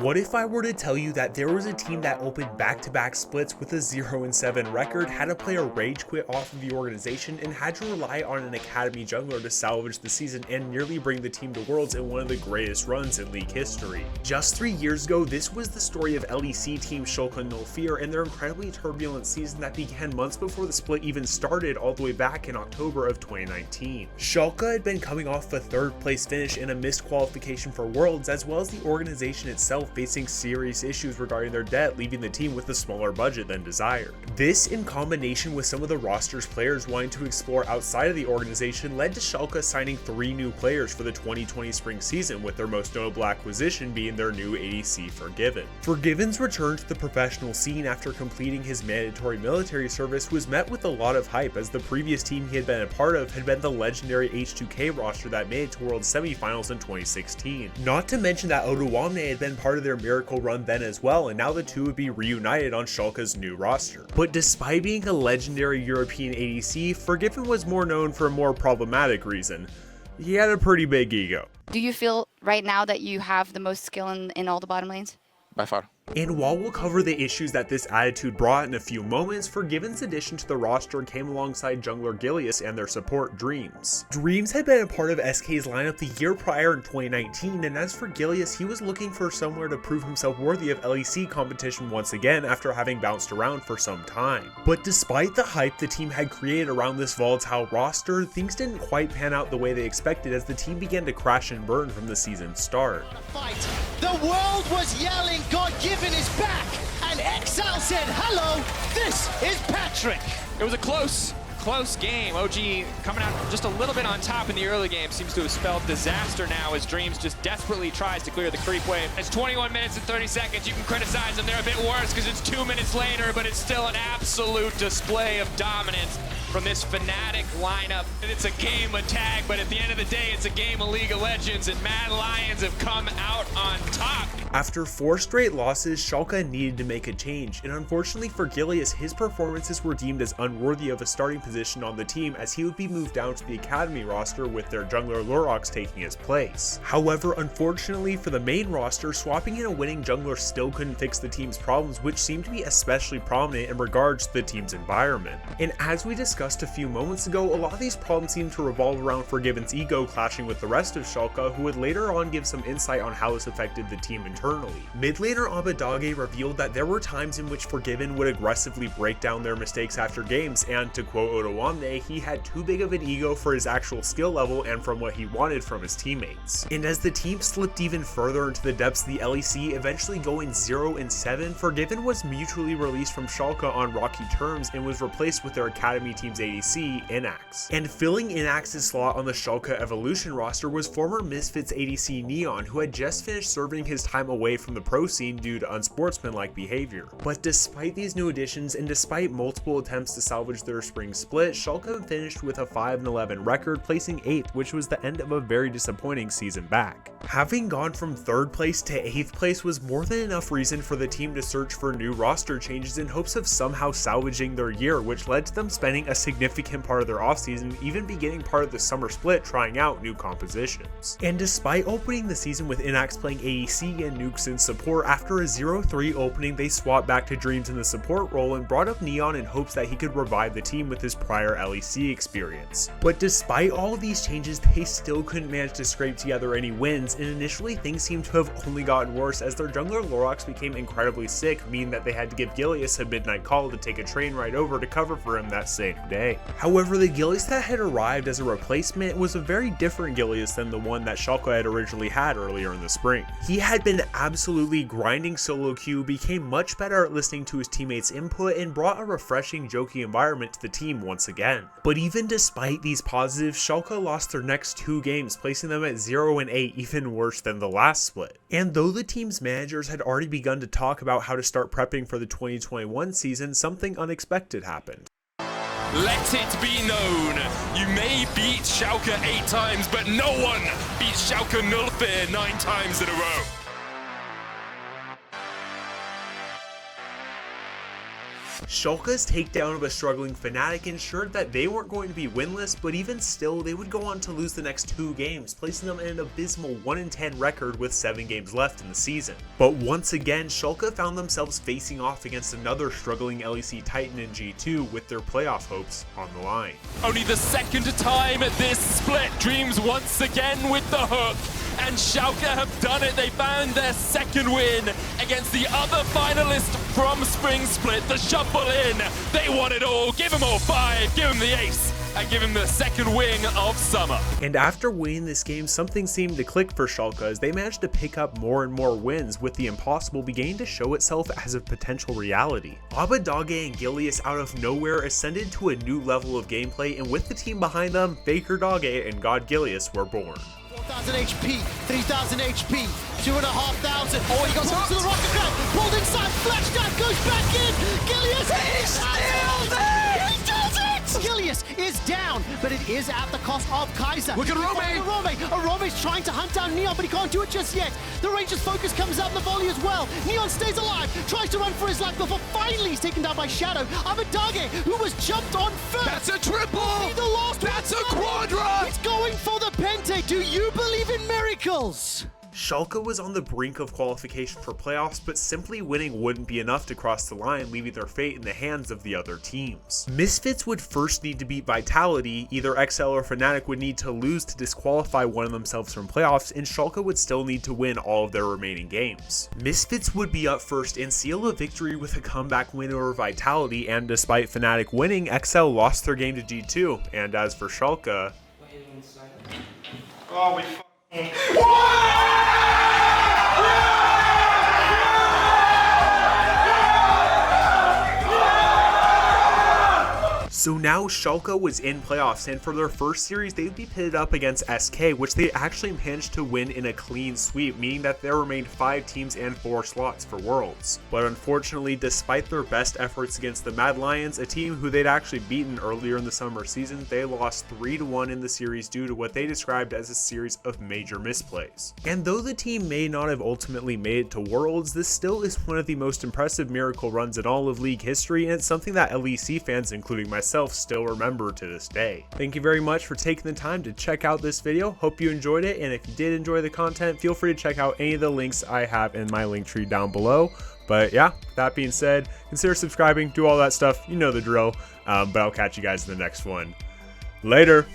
What if I were to tell you that there was a team that opened back-to-back splits with a 0-7 record, had a player rage quit off of the organization, and had to rely on an academy jungler to salvage the season and nearly bring the team to Worlds in one of the greatest runs in league history? Just 3 years ago, this was the story of LEC team Schalke04 and their incredibly turbulent season that began months before the split even started, all the way back in October of 2019. Schalke had been coming off a 3rd place finish and a missed qualification for Worlds, as well as the organization itself facing serious issues regarding their debt, leaving the team with a smaller budget than desired. This, in combination with some of the roster's players wanting to explore outside of the organization, led to Schalke signing 3 new players for the 2020 spring season, with their most notable acquisition being their new ADC Forgiven. Forgiven's return to the professional scene after completing his mandatory military service was met with a lot of hype, as the previous team he had been a part of had been the legendary H2K roster that made it to World semifinals in 2016. Not to mention that Odawamne had been part of their miracle run then as well, and now the two would be reunited on Schalke's new roster. But despite being a legendary European ADC, Forgiven was more known for a more problematic reason. He had a pretty big ego. Do you feel right now that you have the most skill in all the bottom lanes? By far. And while we'll cover the issues that this attitude brought in a few moments, Forgiven's addition to the roster came alongside jungler Gilius and their support Dreams. Dreams had been a part of SK's lineup the year prior in 2019, and as for Gilius, he was looking for somewhere to prove himself worthy of LEC competition once again after having bounced around for some time. But despite the hype the team had created around this volatile roster, things didn't quite pan out the way they expected as the team began to crash and burn from the season's start. The world was yelling, God-given is back, and Exile said, hello, this is Patrick. It was a close game. OG coming out just a little bit on top in the early game seems to have spelled disaster now as Dreams just desperately tries to clear the creep wave. It's 21 minutes and 30 seconds. You can criticize them. They're a bit worse because it's 2 minutes later, but it's still an absolute display of dominance from this Fnatic lineup. And it's a game of tag, but at the end of the day, it's a game of League of Legends, and Mad Lions have come out on top. After 4 straight losses, Schalke needed to make a change, and unfortunately for Gilius, his performances were deemed as unworthy of a starting position on the team, as he would be moved down to the academy roster with their jungler Lurox taking his place. However, unfortunately for the main roster, swapping in a winning jungler still couldn't fix the team's problems, which seemed to be especially prominent in regards to the team's environment. And as we discussed a few moments ago, a lot of these problems seem to revolve around Forgiven's ego clashing with the rest of Schalke, who would later on give some insight on how this affected the team internally. Mid laner Abadage revealed that there were times in which Forgiven would aggressively break down their mistakes after games, and to quote Odawamne, he had too big of an ego for his actual skill level and from what he wanted from his teammates. And as the team slipped even further into the depths of the LEC, eventually going 0-7, Forgiven was mutually released from Schalke on rocky terms and was replaced with their academy team's ADC, Inax. And filling Inax's slot on the Schalke Evolution roster was former Misfits ADC Neon, who had just finished serving his time away from the pro scene due to unsportsmanlike behavior. But despite these new additions, and despite multiple attempts to salvage their spring split, Schalke finished with a 5-11 record, placing 8th, which was the end of a very disappointing season back. Having gone from 3rd place to 8th place was more than enough reason for the team to search for new roster changes in hopes of somehow salvaging their year, which led to them spending a significant part of their offseason, even beginning part of the summer split, trying out new compositions. And despite opening the season with Inax playing ADC and Nukes in support, after a 0-3 opening, they swapped back to Dreams in the support role and brought up Neon in hopes that he could revive the team with his prior LEC experience. But despite all of these changes, they still couldn't manage to scrape together any wins, and initially things seemed to have only gotten worse as their jungler Lurox became incredibly sick, meaning that they had to give Gilius a midnight call to take a train ride over to cover for him that same day. However, the Gilius that had arrived as a replacement was a very different Gilius than the one that Schalke had originally had earlier in the spring. He had been absolutely grinding solo queue, became much better at listening to his teammates' input, and brought a refreshing, jokey environment to the team once again. But even despite these positives, Schalke lost their next 2 games, placing them at 0-8, even worse than the last split. And though the team's managers had already begun to talk about how to start prepping for the 2021 season, something unexpected happened. Let it be known, you may beat Schalke 8 times, but no one beats Schalke04 9 times in a row. Schalke's takedown of a struggling Fnatic ensured that they weren't going to be winless, but even still, they would go on to lose the next 2 games, placing them in an abysmal 1-10 record with 7 games left in the season. But once again, Schalke found themselves facing off against another struggling LEC Titan in G2 with their playoff hopes on the line. Only the second time this split, Dreams once again with the hook. And Schalke have done it. They found their second win against the other finalist from Spring Split, the Shuffle In. They want it all. Give them all 5. Give them the ace. And give him the second wing of summer. And after winning this game, something seemed to click for Schalke as they managed to pick up more and more wins, with the impossible beginning to show itself as a potential reality. Abadage and Gilius out of nowhere ascended to a new level of gameplay, and with the team behind them, Faker Dage and God Gilius were born. 4,000 HP, 3,000 HP, 2,500. Oh, he goes to the rocket grab, pulled inside, flash dive, goes back in. Gilius is still there. He does it. Gilius is down, but it is at the cost of Kaiser. Look at Rome. Rome's trying to hunt down Neon, but he can't do it just yet. The Ranger's focus comes out in the volley as well. Neon stays alive, tries to run for his life before finally he's taken down by Shadow. Abadage, who was jumped on first. That's a triple. The last That's a quadra. He's going for the Pente. Do you believe in miracles? Schalke was on the brink of qualification for playoffs, but simply winning wouldn't be enough to cross the line, leaving their fate in the hands of the other teams. Misfits would first need to beat Vitality, either XL or Fnatic would need to lose to disqualify one of themselves from playoffs, and Schalke would still need to win all of their remaining games. Misfits would be up first and seal a victory with a comeback win over Vitality, and despite Fnatic winning, XL lost their game to G2, and as for Schalke... Oh, we So now Schalke was in playoffs, and for their first series they would be pitted up against SK, which they actually managed to win in a clean sweep, meaning that there remained 5 teams and 4 slots for Worlds. But unfortunately, despite their best efforts against the Mad Lions, a team who they'd actually beaten earlier in the summer season, they lost 3-1 in the series due to what they described as a series of major misplays. And though the team may not have ultimately made it to Worlds, this still is one of the most impressive miracle runs in all of League history, and it's something that LEC fans, including myself, still remember to this day. Thank you very much for taking the time to check out this video. Hope you enjoyed it, and if you did enjoy the content, feel free to check out any of the links I have in my link tree down below. But yeah, that being said, consider subscribing, do all that stuff, you know the drill, but I'll catch you guys in the next one. Later!